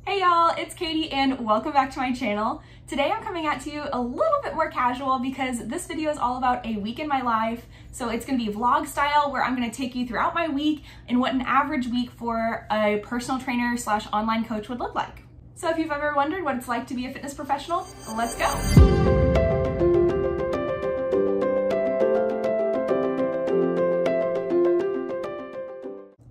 Hey y'all, it's Katie and welcome back to my channel. Today I'm coming at you a little bit more casual because this video is all about a week in my life. So it's gonna be vlog style where I'm gonna take you throughout my week and what an average week for a personal trainer / online coach would look like. So if you've ever wondered what it's like to be a fitness professional, let's go.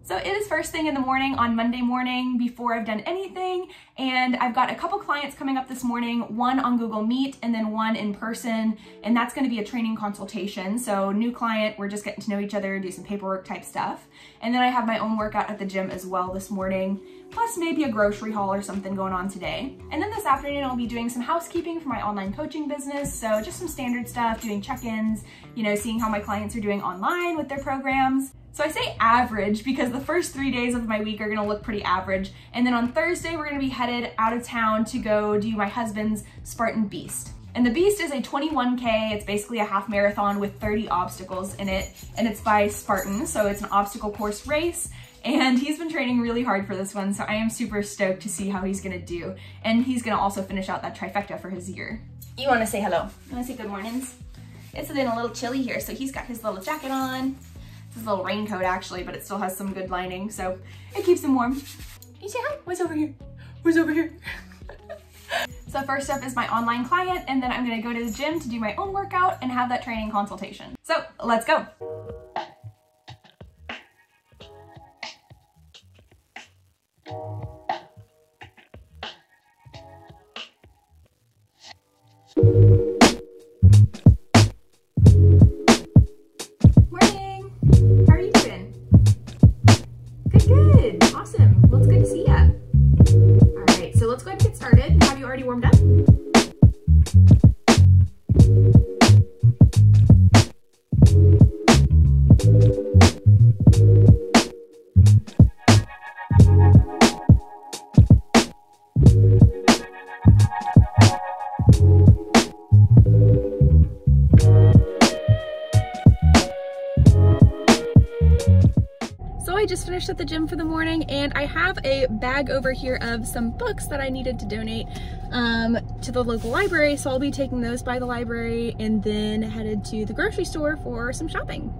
So it is first thing in the morning on Monday morning before I've done anything, and I've got a couple clients coming up this morning, one on Google Meet and then one in person, and that's gonna be a training consultation. So new client, we're just getting to know each other and do some paperwork type stuff. And then I have my own workout at the gym as well this morning, plus maybe a grocery haul or something going on today. And then this afternoon I'll be doing some housekeeping for my online coaching business. So just some standard stuff, doing check-ins, seeing how my clients are doing online with their programs. So I say average because the first 3 days of my week are gonna look pretty average. And then on Thursday, we're gonna be headed out of town to go do my husband's Spartan Beast. And the Beast is a 21K, it's basically a half marathon with 30 obstacles in it, and it's by Spartan, so it's an obstacle course race. And he's been training really hard for this one, so I am super stoked to see how he's gonna do. And he's gonna also finish out that trifecta for his year. You wanna say hello? You wanna say good mornings? It's been a little chilly here, so he's got his little jacket on. His little raincoat actually, but it still has some good lining, so it keeps him warm. You say hi? What's over here? What's over here? So first up is my online client, and then I'm gonna go to the gym to do my own workout and have that training consultation. So let's go. Awesome, well, it's good to see ya. All right, so let's go ahead and get started. Have you already warmed up? I just finished at the gym for the morning, and I have a bag over here of some books that I needed to donate to the local library, so I'll be taking those by the library and then headed to the grocery store for some shopping.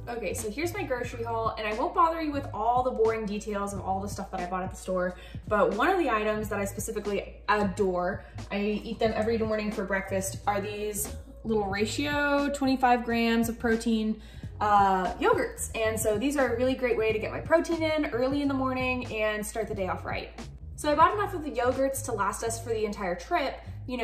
Okay, so here's my grocery haul, and I won't bother you with all the boring details of all the stuff that I bought at the store, but one of the items that I specifically adore, I eat them every morning for breakfast, are these little ratio 25 grams of protein yogurts. And so these are a really great way to get my protein in early in the morning and start the day off right. So I bought enough of the yogurts to last us for the entire trip,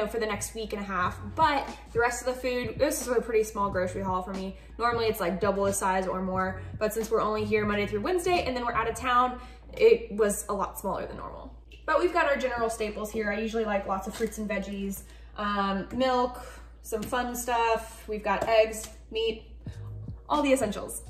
for the next week and a half, but the rest of the food, this is a pretty small grocery haul for me. Normally it's like double the size or more, but since we're only here Monday through Wednesday and then we're out of town, it was a lot smaller than normal. But we've got our general staples here. I usually like lots of fruits and veggies, milk, some fun stuff. We've got eggs, meat, all the essentials.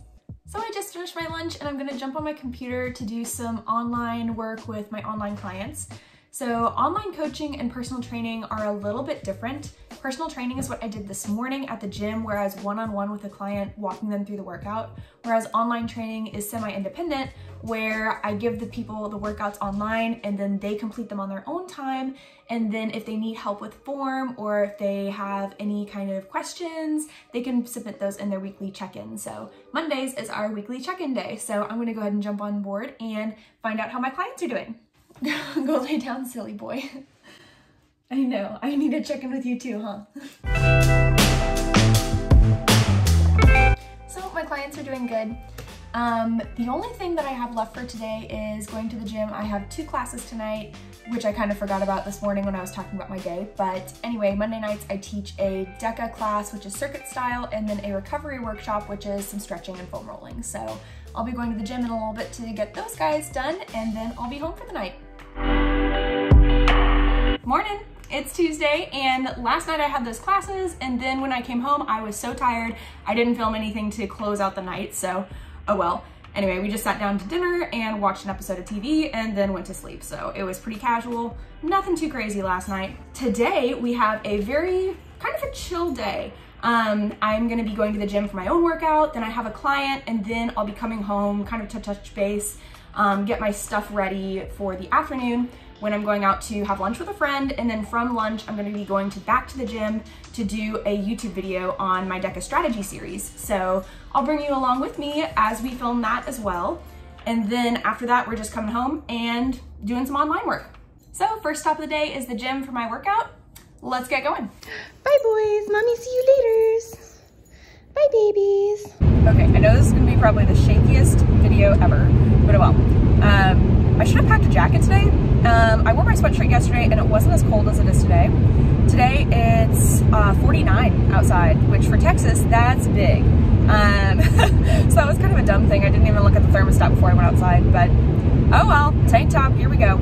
So I just finished my lunch and I'm gonna jump on my computer to do some online work with my online clients. So online coaching and personal training are a little bit different. Personal training is what I did this morning at the gym, where I was one-on-one with a client walking them through the workout, whereas online training is semi-independent, where I give the people the workouts online and then they complete them on their own time. And then if they need help with form or if they have any kind of questions, they can submit those in their weekly check-in. So Mondays is our weekly check-in day. So I'm gonna go ahead and jump on board and find out how my clients are doing. Go lay down, silly boy. I know, I need to check in with you too, huh? So my clients are doing good. The only thing that I have left for today is going to the gym. I have 2 classes tonight, which I kind of forgot about this morning when I was talking about my day. But anyway, Monday nights I teach a DECA class, which is circuit style, and then a recovery workshop, which is some stretching and foam rolling. So I'll be going to the gym in a little bit to get those guys done, and then I'll be home for the night. Morning! It's Tuesday, and last night I had those classes, and then when I came home I was so tired I didn't film anything to close out the night, so oh well. Anyway, we just sat down to dinner and watched an episode of TV and then went to sleep, so it was pretty casual. Nothing too crazy last night. Today we have a very kind of a chill day. I'm gonna be going to the gym for my own workout, then I have a client, and then I'll be coming home kind of to touch base, get my stuff ready for the afternoon when I'm going out to have lunch with a friend, and then from lunch, I'm gonna be going back to the gym to do a YouTube video on my DECA strategy series. So I'll bring you along with me as we film that as well. And then after that, we're just coming home and doing some online work. So first stop of the day is the gym for my workout. Let's get going. Bye boys, mommy see you later. Bye babies. Okay, I know this is gonna be probably the shakiest video ever, but oh well. I should have packed a jacket today. I wore my sweatshirt yesterday and it wasn't as cold as it is today. Today it's 49 outside, which for Texas, that's big. So that was kind of a dumb thing. I didn't even look at the thermostat before I went outside, but oh well, tank top, here we go.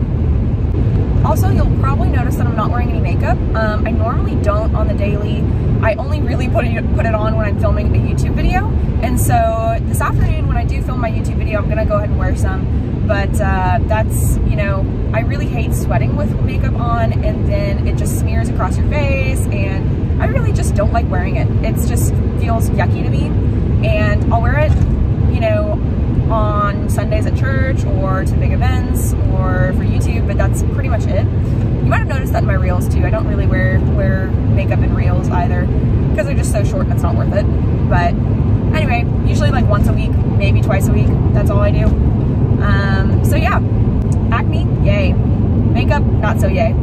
Also, you'll probably notice that I'm not wearing any makeup. I normally don't on the daily. I only really put it on when I'm filming a YouTube video. And so this afternoon when I do film my YouTube video, I'm gonna go ahead and wear some. But that's, you know, I really hate sweating with makeup on and then it just smears across your face, and I really just don't like wearing it. It just feels yucky to me. And I'll wear it, you know, on Sundays at church or to big events or for YouTube, but that's pretty much it. You might have noticed that in my reels too. I don't really wear makeup in reels either because they're just so short and it's not worth it. But anyway, usually like once a week, maybe twice a week. That's all I do. So yeah, acne, yay. Makeup, not so yay.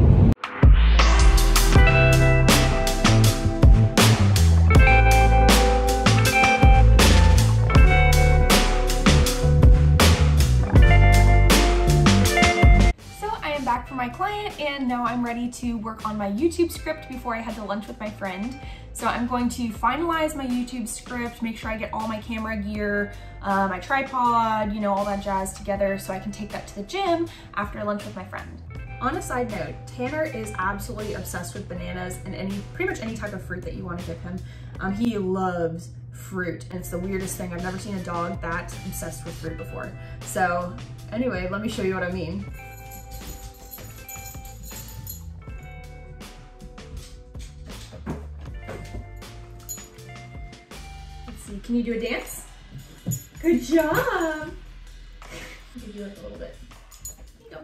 My client, and now I'm ready to work on my YouTube script before I head to lunch with my friend. So I'm going to finalize my YouTube script, make sure I get all my camera gear, my tripod, you know, all that jazz together so I can take that to the gym after lunch with my friend. On a side note, Tanner is absolutely obsessed with bananas and pretty much any type of fruit that you want to give him. He loves fruit, and it's the weirdest thing. I've never seen a dog that obsessed with fruit before. So anyway, let me show you what I mean. Can you do a dance? Good job! I'll give you like a little bit. Here you go.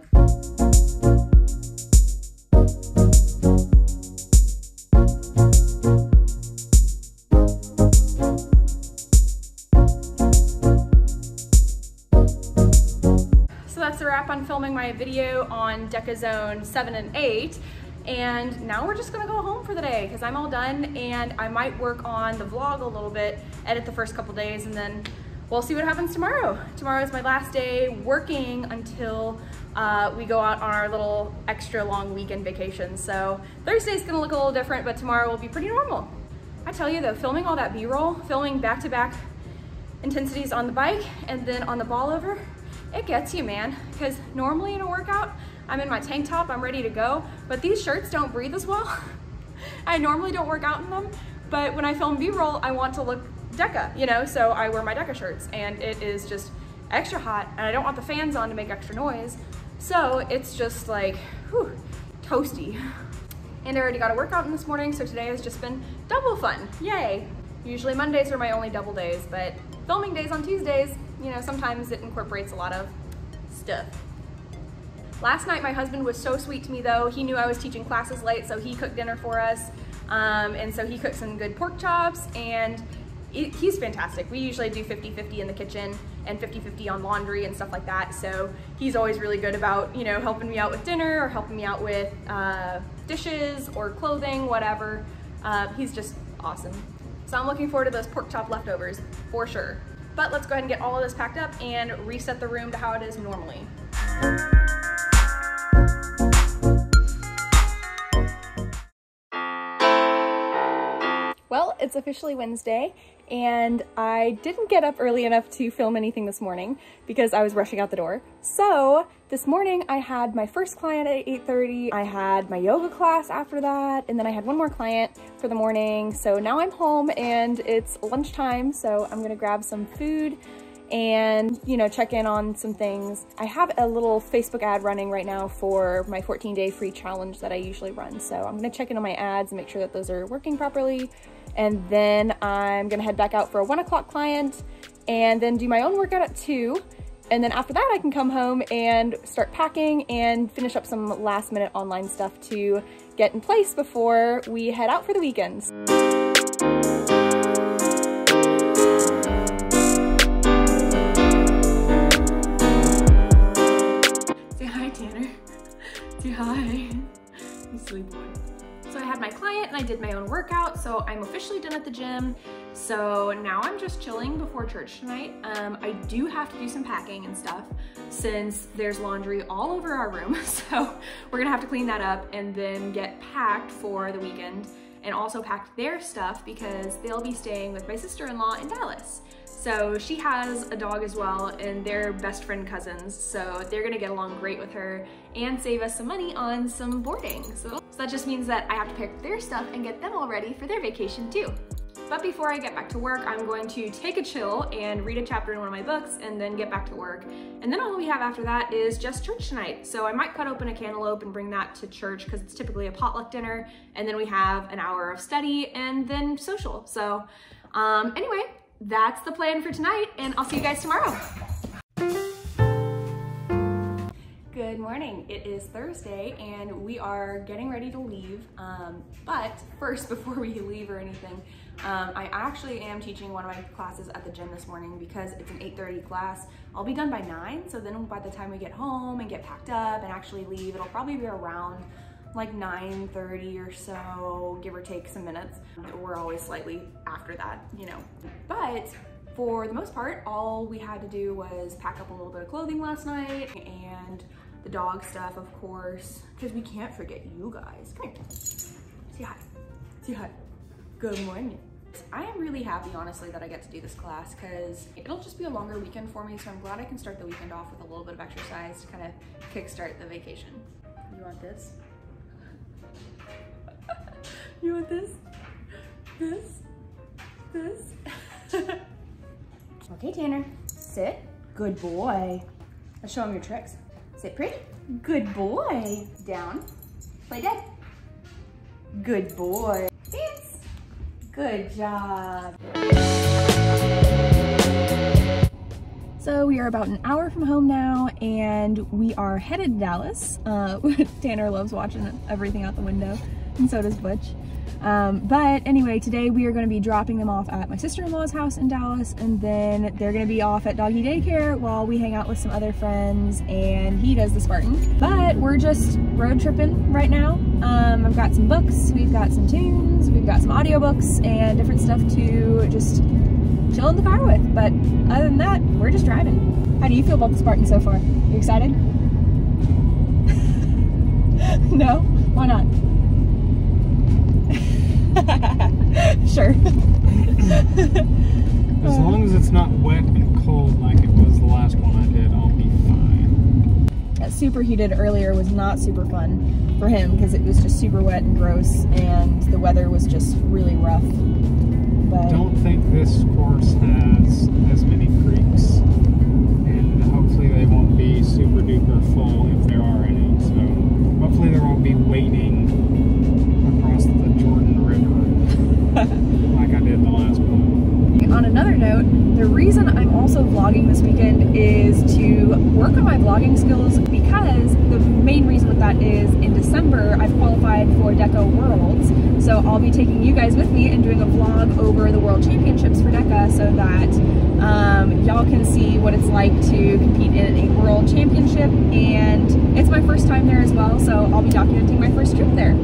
So that's a wrap on filming my video on DECA Zone 7 and 8. And now we're just gonna go home for the day because I'm all done, and I might work on the vlog a little bit, edit the first couple days, and then we'll see what happens tomorrow. Tomorrow is my last day working until we go out on our little extra long weekend vacation. So Thursday's gonna look a little different, but tomorrow will be pretty normal. I tell you though, filming all that B-roll, filming back-to-back intensities on the bike and then on the ball over, it gets you, man. Because normally in a workout, I'm in my tank top, I'm ready to go, but these shirts don't breathe as well. I normally don't work out in them, but when I film B-roll, I want to look DECA, you know, so I wear my DECA shirts, and it is just extra hot, and I don't want the fans on to make extra noise, so it's just like, whew, toasty. And I already got a workout in this morning, so today has just been double fun, yay. Usually Mondays are my only double days, but filming days on Tuesdays, you know, sometimes it incorporates a lot of stuff. Last night, my husband was so sweet to me though. He knew I was teaching classes late, so he cooked dinner for us. And so he cooked some good pork chops, and he's fantastic. We usually do 50-50 in the kitchen and 50-50 on laundry and stuff like that. So he's always really good about, you know, helping me out with dinner or helping me out with dishes or clothing, whatever. He's just awesome. So I'm looking forward to those pork chop leftovers for sure. But let's go ahead and get all of this packed up and reset the room to how it is normally. Well, it's officially Wednesday, and I didn't get up early enough to film anything this morning because I was rushing out the door. So this morning I had my first client at 8:30. I had my yoga class after that, and then I had one more client for the morning. So now I'm home and it's lunchtime, so I'm gonna grab some food and, you know, check in on some things. I have a little Facebook ad running right now for my 14-day free challenge that I usually run. So I'm gonna check in on my ads and make sure that those are working properly. and then I'm gonna head back out for a 1 o'clock client, and then do my own workout at 2. And then after that, I can come home and start packing and finish up some last minute online stuff to get in place before we head out for the weekends. Say hi, Tanner. Say hi. You silly boy. So I had my client and I did my own workout, so I'm officially done at the gym. So now I'm just chilling before church tonight. I do have to do some packing and stuff since there's laundry all over our room. So we're gonna have to clean that up and then get packed for the weekend, and also pack their stuff because they'll be staying with my sister-in-law in Dallas. So she has a dog as well, and they're best friend cousins, so they're gonna get along great with her and save us some money on some boarding. So that just means that I have to pick their stuff and get them all ready for their vacation too. But before I get back to work, I'm going to take a chill and read a chapter in one of my books and then get back to work. And then all we have after that is just church tonight. So I might cut open a cantaloupe and bring that to church because it's typically a potluck dinner. And then we have an hour of study and then social. So anyway, that's the plan for tonight, and I'll see you guys tomorrow. Good morning. It is Thursday and we are getting ready to leave. But first, before we leave or anything, I actually am teaching one of my classes at the gym this morning because it's an 8:30 class. I'll be done by 9, so then by the time we get home and get packed up and actually leave, it'll probably be around like 9:30 or so, give or take some minutes. We're always slightly after that, you know. But for the most part, all we had to do was pack up a little bit of clothing last night and the dog stuff, of course, because we can't forget you guys. Come here. Say hi. Say hi. Good morning. I am really happy, honestly, that I get to do this class because it'll just be a longer weekend for me, so I'm glad I can start the weekend off with a little bit of exercise to kind of kickstart the vacation. You want this? You want this? This? This? Okay, Tanner, sit. Good boy. Let's show him your tricks. Sit pretty. Good boy. Down. Play dead. Good boy. Dance. Good job. So we are about an hour from home now, and we are headed to Dallas. Tanner loves watching everything out the window, and so does Butch. But anyway, today we are going to be dropping them off at my sister-in-law's house in Dallas, and then they're going to be off at doggy daycare while we hang out with some other friends and he does the Spartan. But we're just road tripping right now. I've got some books, we've got some tunes, we've got some audiobooks and different stuff to just chill in the car with. But other than that, we're just driving. How do you feel about the Spartan so far? You excited? No? Why not? Sure. As long as it's not wet and cold like it was the last one I did, I'll be fine. That superheated earlier was not super fun for him because it was just super wet and gross and the weather was just really rough. But I don't think this course has as many creeks, and hopefully they won't be super duper full if there are any. So hopefully there won't be wading across the Jordan River like I did the last one. On another note, the reason I'm also vlogging this weekend is to work on my vlogging skills, because the main reason with that is in December I've qualified for DECA Worlds, so I'll be taking you guys with me and doing a vlog over the World Championships for DECA so that y'all can see what it's like to compete in a World Championship, and it's my first time there as well, so I'll be documenting my first trip there.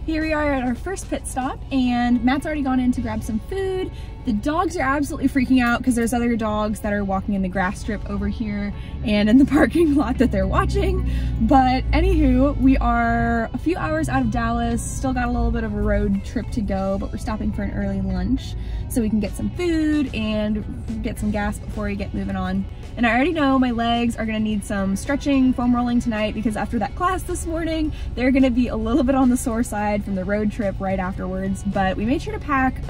Here we are at our first pit stop, and Matt's already gone in to grab some food. The dogs are absolutely freaking out because there's other dogs that are walking in the grass strip over here and in the parking lot that they're watching. But anywho, we are a few hours out of Dallas, still got a little bit of a road trip to go, but we're stopping for an early lunch so we can get some food and get some gas before we get moving on. And I already know my legs are gonna need some stretching, foam rolling tonight, because after that class this morning, they're gonna be a little bit on the sore side from the road trip right afterwards. But we made sure to pack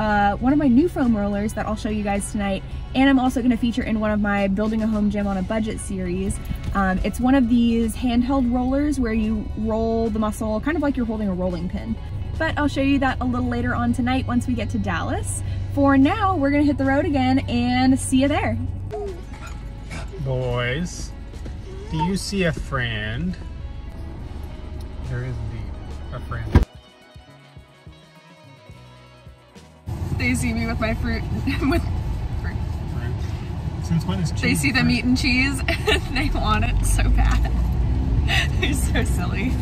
one of my new foam rollers rollers that I'll show you guys tonight, and I'm also going to feature in one of my Building a Home Gym on a Budget series. It's one of these handheld rollers where you roll the muscle kind of like you're holding a rolling pin. But I'll show you that a little later on tonight once we get to Dallas. For now, we're gonna hit the road again and see you there. Boys, do you see a friend? There is indeed a friend. They see me with my fruit, with fruit. Since when is cheese? They see them eating cheese and they want it so bad. They're so silly.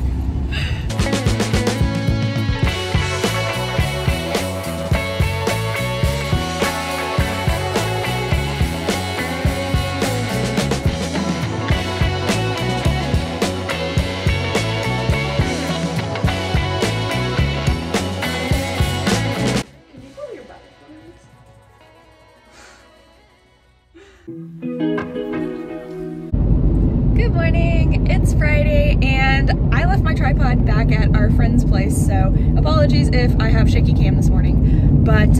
Good morning, it's Friday and I left my tripod back at our friend's place, so apologies if I have shaky cam this morning. But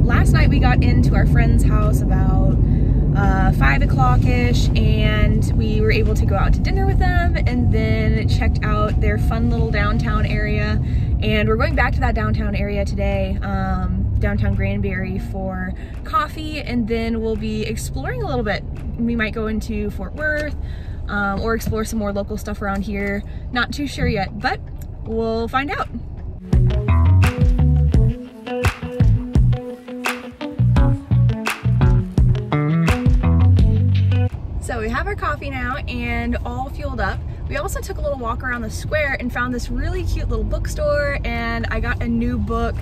last night we got into our friend's house about 5 o'clock-ish, and we were able to go out to dinner with them and then checked out their fun little downtown area. And we're going back to that downtown area today, downtown Granbury, for coffee, and then we'll be exploring a little bit. We might go into Fort Worth, or explore some more local stuff around here. Not too sure yet, but we'll find out. So we have our coffee now and all fueled up. We also took a little walk around the square and found this really cute little bookstore, and I got a new book.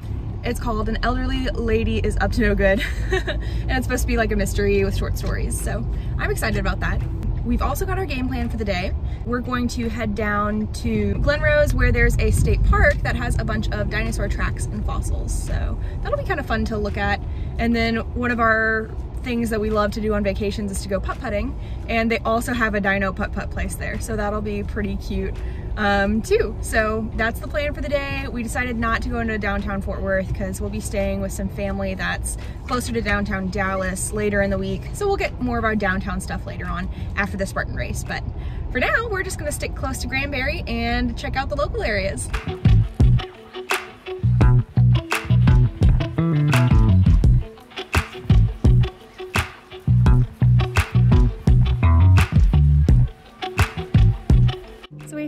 It's called An Elderly Lady is Up to No Good. And it's supposed to be like a mystery with short stories, so I'm excited about that. We've also got our game plan for the day. We're going to head down to Glenrose, where there's a state park that has a bunch of dinosaur tracks and fossils. So that'll be kind of fun to look at. And then one of our things that we love to do on vacations is to go putt-putting. And they also have a dino putt-putt place there. So that'll be pretty cute too. So that's the plan for the day. We decided not to go into downtown Fort Worth because we'll be staying with some family that's closer to downtown Dallas later in the week. So we'll get more of our downtown stuff later on after the Spartan race. But for now, we're just gonna stick close to Granbury and check out the local areas.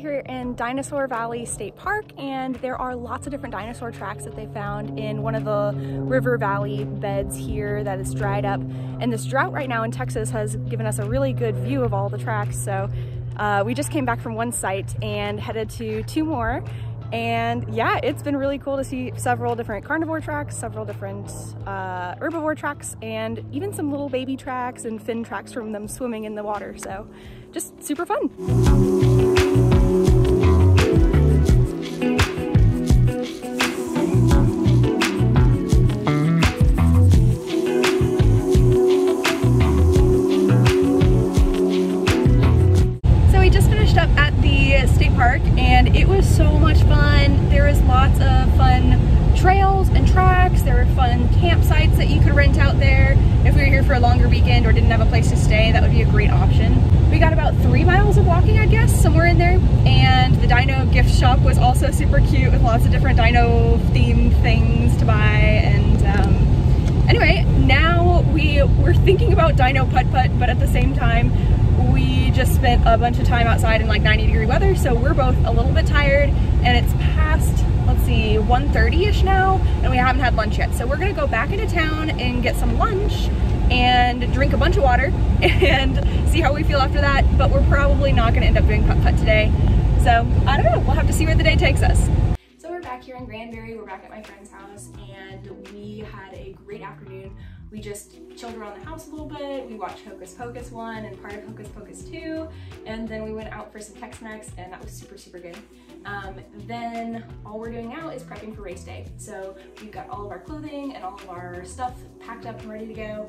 We're in Dinosaur Valley State Park, and there are lots of different dinosaur tracks that they found in one of the river valley beds here that is dried up. And this drought right now in Texas has given us a really good view of all the tracks. So we just came back from one site and headed to two more. And yeah, it's been really cool to see several different carnivore tracks, several different herbivore tracks, and even some little baby tracks and fin tracks from them swimming in the water. So just super fun. Park, and it was so much fun. There was lots of fun trails and tracks. There were fun campsites that you could rent out there. If we were here for a longer weekend or didn't have a place to stay, that would be a great option. We got about 3 miles of walking, I guess, somewhere in there. And the dino gift shop was also super cute with lots of different dino themed things to buy. And anyway, now we're thinking about dino putt-putt, but at the same time, we just spent a bunch of time outside in like 90-degree weather, so we're both a little bit tired, and it's past, let's see, 1:30-ish now, and we haven't had lunch yet. So we're gonna go back into town and get some lunch and drink a bunch of water and see how we feel after that, but we're probably not gonna end up doing putt-putt today. So I don't know, we'll have to see where the day takes us. So we're back here in Granbury, we're back at my friend's house, and we had a great afternoon. We just chilled around the house a little bit. We watched Hocus Pocus 1 and part of Hocus Pocus 2, and then we went out for some Tex-Mex, and that was super, super good. Then all we're doing now is prepping for race day. So we've got all of our clothing and all of our stuff packed up and ready to go.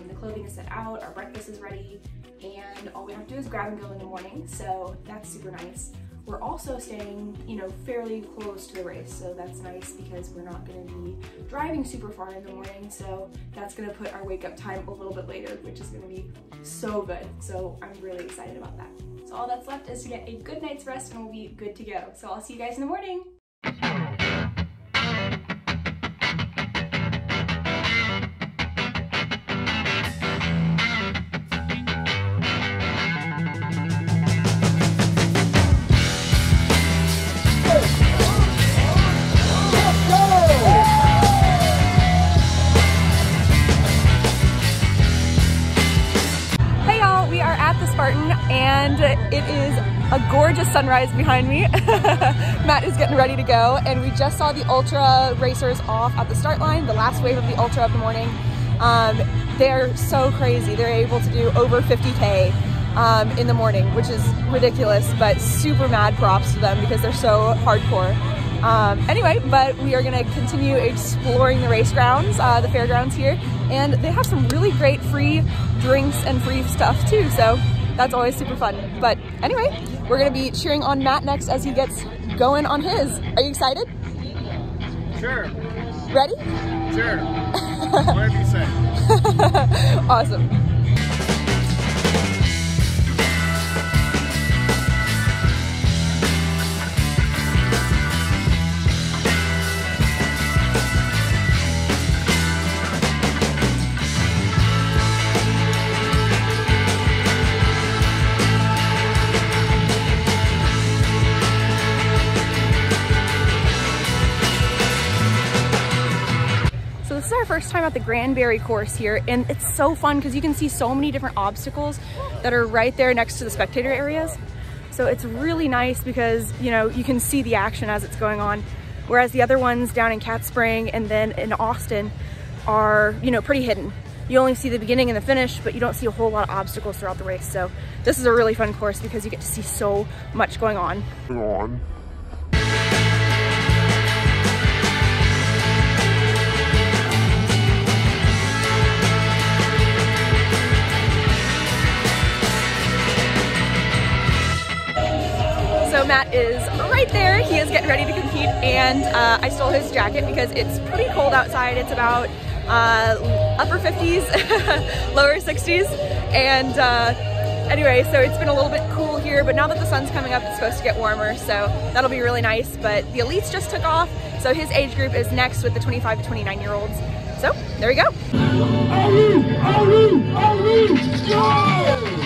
The clothing is set out, our breakfast is ready, and all we have to do is grab and go in the morning, so that's super nice. we're also staying, you know, fairly close to the race. So that's nice because we're not gonna be driving super far in the morning. So that's gonna put our wake up time a little bit later, which is gonna be so good. So I'm really excited about that. So all that's left is to get a good night's rest and we'll be good to go. So I'll see you guys in the morning. Spartan, and it is a gorgeous sunrise behind me. Matt is getting ready to go, and we just saw the ultra racers off at the start line, the last wave of the ultra of the morning. They're so crazy. They're able to do over 50K in the morning, which is ridiculous, but super mad props to them because they're so hardcore. Anyway, but we are gonna continue exploring the race grounds, the fairgrounds here, and they have some really great free drinks and free stuff too, so that's always super fun. But anyway, we're gonna be cheering on Matt next as he gets going on his. Are you excited? Sure. Ready? Sure. Whatever you say. Awesome. This is our first time at the Granbury course here, and it's so fun because you can see so many different obstacles that are right there next to the spectator areas. So it's really nice because, you know, you can see the action as it's going on, whereas the other ones down in Cat Spring and then in Austin are, you know, pretty hidden. You only see the beginning and the finish, but you don't see a whole lot of obstacles throughout the race. So this is a really fun course because you get to see so much going on. So Matt is right there. He is getting ready to compete, and I stole his jacket because it's pretty cold outside. It's about upper 50s, lower 60s, and anyway, so it's been a little bit cool here, but now that the sun's coming up, it's supposed to get warmer, so that'll be really nice. But the elites just took off, so his age group is next with the 25 to 29-year-olds. So there we go. Go!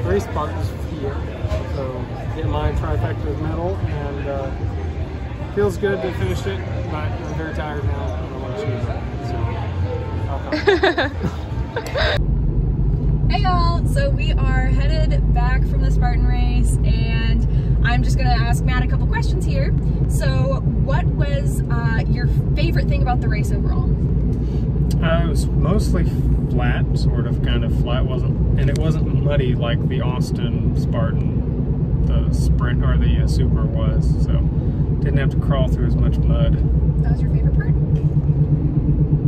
Three Spartans here, so get my trifecta medal, and feels good to finish it, but I'm very tired now. I don't want to choose it, so I'll come. Hey y'all, so we are headed back from the Spartan race, and I'm just gonna ask Matt a couple questions here. So what was your favorite thing about the race overall? It was mostly flat, sort of, kind of flat. It wasn't muddy like the Austin Spartan, the sprint or the super was. So didn't have to crawl through as much mud. That was your favorite part?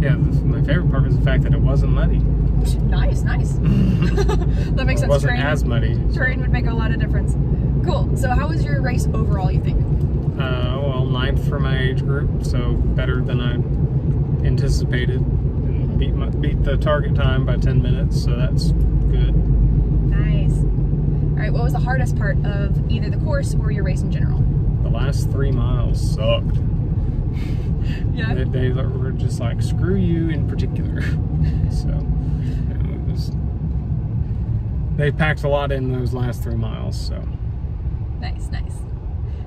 Yeah, my favorite part was the fact that it wasn't muddy. Nice, nice. That makes sense. It wasn't as muddy. Terrain would make a lot of difference. Cool. So how was your race overall, you think? Well, 9th for my age group, so better than I anticipated. Beat the target time by 10 minutes, so that's good. Nice. right, what was the hardest part of either the course or your race in general? The last 3 miles sucked. Yeah. They were just like, screw you in particular. So, you know, it was, they packed a lot in those last 3 miles, so. Nice, nice.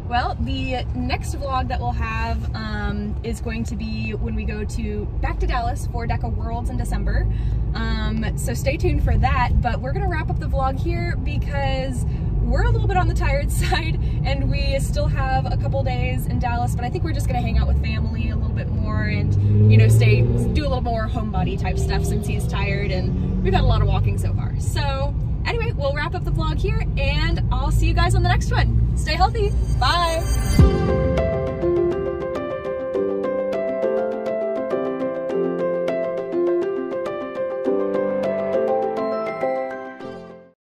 Well, the next vlog that we'll have is going to be when we go back to Dallas for DECA Worlds in December. So stay tuned for that, but we're gonna wrap up the vlog here because we're a little bit on the tired side and we still have a couple days in Dallas, but I think we're just gonna hang out with family a little bit more and, you know, do a little more homebody type stuff since he's tired and we've had a lot of walking so far. So anyway, we'll wrap up the vlog here and I'll see you guys on the next one. Stay healthy. Bye.